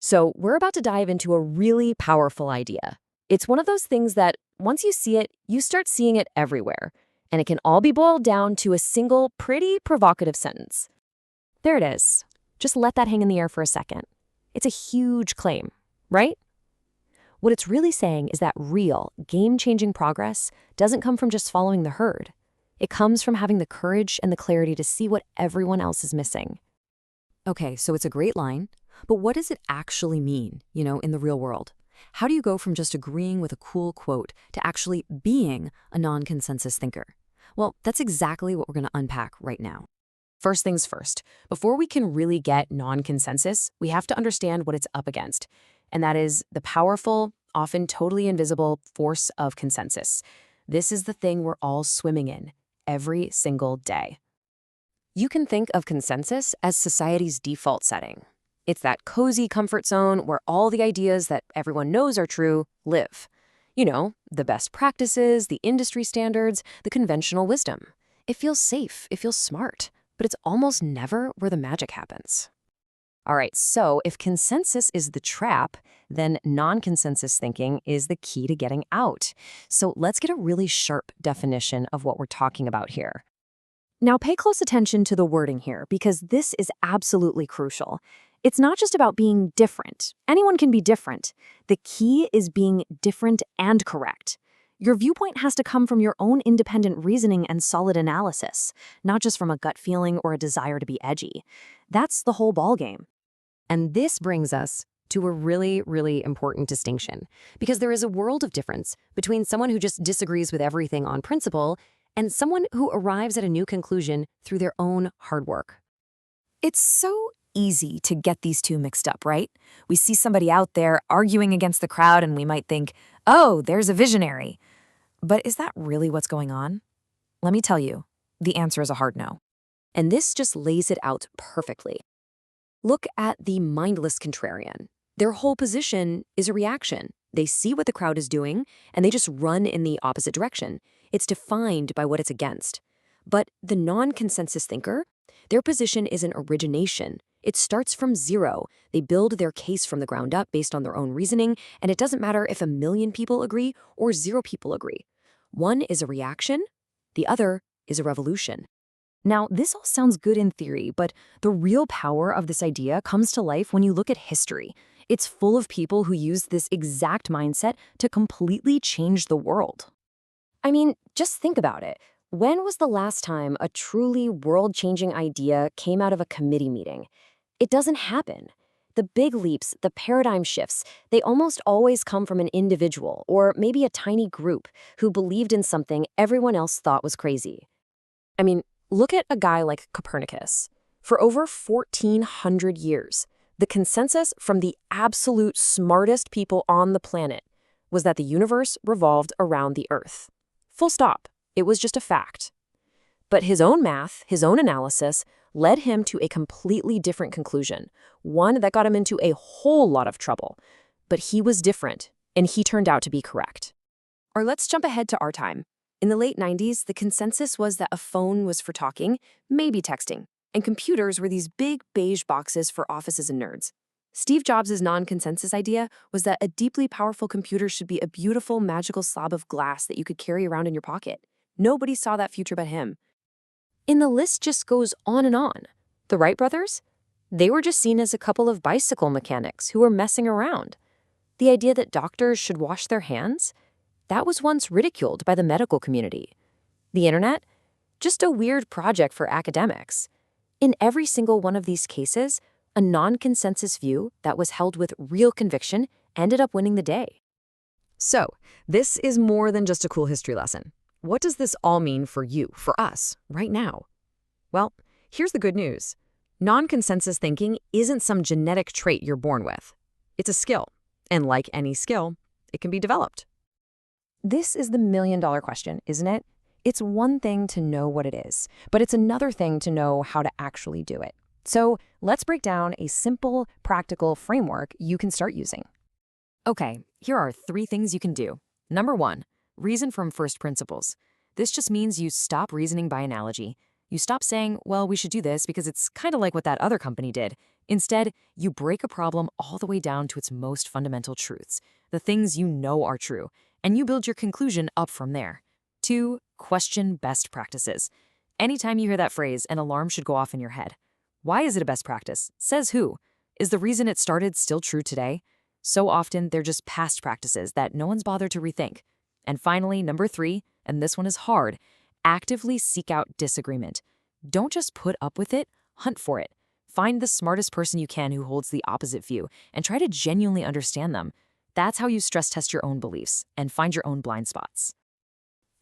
So, we're about to dive into a really powerful idea. It's one of those things that once you see it, you start seeing it everywhere. And it can all be boiled down to a single, pretty provocative sentence. There it is. Just let that hang in the air for a second. It's a huge claim, right? What it's really saying is that real, game-changing progress doesn't come from just following the herd. It comes from having the courage and the clarity to see what everyone else is missing. Okay, so it's a great line, but what does it actually mean, in the real world? How do you go from just agreeing with a cool quote to actually being a non-consensus thinker? Well, that's exactly what we're going to unpack right now. First things first, before we can really get non-consensus, we have to understand what it's up against. And that is the powerful, often totally invisible force of consensus. This is the thing we're all swimming in every single day. You can think of consensus as society's default setting. It's that cozy comfort zone where all the ideas that everyone knows are true live. The best practices, the industry standards, the conventional wisdom. It feels safe, it feels smart, but it's almost never where the magic happens. All right, so if consensus is the trap, then non-consensus thinking is the key to getting out. So let's get a really sharp definition of what we're talking about here. Now pay close attention to the wording here because this is absolutely crucial. It's not just about being different. Anyone can be different. The key is being different and correct. Your viewpoint has to come from your own independent reasoning and solid analysis, not just from a gut feeling or a desire to be edgy. That's the whole ballgame. And this brings us to a really, really important distinction, because there is a world of difference between someone who just disagrees with everything on principle and someone who arrives at a new conclusion through their own hard work. It's so easy to get these two mixed up, right? We see somebody out there arguing against the crowd and we might think, oh, there's a visionary. But is that really what's going on? Let me tell you, the answer is a hard no. And this just lays it out perfectly. Look at the mindless contrarian. Their whole position is a reaction. They see what the crowd is doing, and they just run in the opposite direction. It's defined by what it's against. But the non-consensus thinker, their position is an origination. It starts from zero. They build their case from the ground up based on their own reasoning, and it doesn't matter if 1,000,000 people agree or 0 people agree. One is a reaction, the other is a revolution. Now, this all sounds good in theory, but the real power of this idea comes to life when you look at history. It's full of people who used this exact mindset to completely change the world. I mean, just think about it. When was the last time a truly world-changing idea came out of a committee meeting? It doesn't happen. The big leaps, the paradigm shifts, they almost always come from an individual or maybe a tiny group who believed in something everyone else thought was crazy. I mean, look at a guy like Copernicus. For over 1,400 years, the consensus from the absolute smartest people on the planet was that the universe revolved around the Earth. Full stop. It was just a fact. But his own math, his own analysis, led him to a completely different conclusion, one that got him into a whole lot of trouble. But he was different, and he turned out to be correct. Or let's jump ahead to our time. In the late 90s, the consensus was that a phone was for talking, maybe texting, and computers were these big beige boxes for offices and nerds. Steve Jobs' non-consensus idea was that a deeply powerful computer should be a beautiful, magical slab of glass that you could carry around in your pocket. Nobody saw that future but him. And the list just goes on and on. The Wright brothers? They were just seen as a couple of bicycle mechanics who were messing around. The idea that doctors should wash their hands? That was once ridiculed by the medical community. The internet? Just a weird project for academics. In every single one of these cases, a non-consensus view that was held with real conviction ended up winning the day. So, this is more than just a cool history lesson. What does this all mean for you, for us, right now? Well, here's the good news. Non-consensus thinking isn't some genetic trait you're born with. It's a skill, and like any skill, it can be developed. This is the million-dollar question, isn't it? It's one thing to know what it is, but it's another thing to know how to actually do it. So let's break down a simple, practical framework you can start using. Okay, here are 3 things you can do. Number 1, reason from first principles. This just means you stop reasoning by analogy. You stop saying, well, we should do this because it's kind of like what that other company did. Instead, you break a problem all the way down to its most fundamental truths, the things you know are true, and you build your conclusion up from there. 2. Question best practices. Anytime you hear that phrase, an alarm should go off in your head. Why is it a best practice? Says who? Is the reason it started still true today? So often, they're just past practices that no one's bothered to rethink. And finally, number 3, and this one is hard, actively seek out disagreement. Don't just put up with it, hunt for it. Find the smartest person you can who holds the opposite view and try to genuinely understand them. That's how you stress test your own beliefs and find your own blind spots.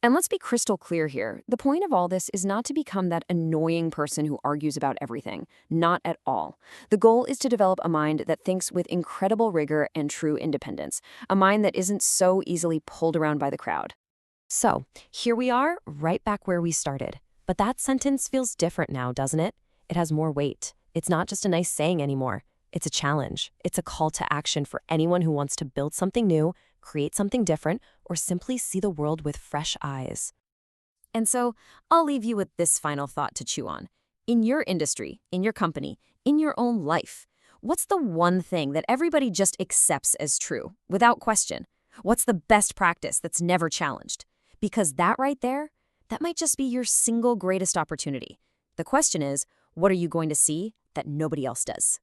And let's be crystal clear here. The point of all this is not to become that annoying person who argues about everything. Not at all. The goal is to develop a mind that thinks with incredible rigor and true independence, a mind that isn't so easily pulled around by the crowd. So, here we are, right back where we started. But that sentence feels different now, doesn't it? It has more weight. It's not just a nice saying anymore. It's a challenge. It's a call to action for anyone who wants to build something new, create something different, or simply see the world with fresh eyes. And so, I'll leave you with this final thought to chew on. In your industry, in your company, in your own life, what's the one thing that everybody just accepts as true, without question? What's the best practice that's never challenged? Because that right there, that might just be your single greatest opportunity. The question is, what are you going to see that nobody else does?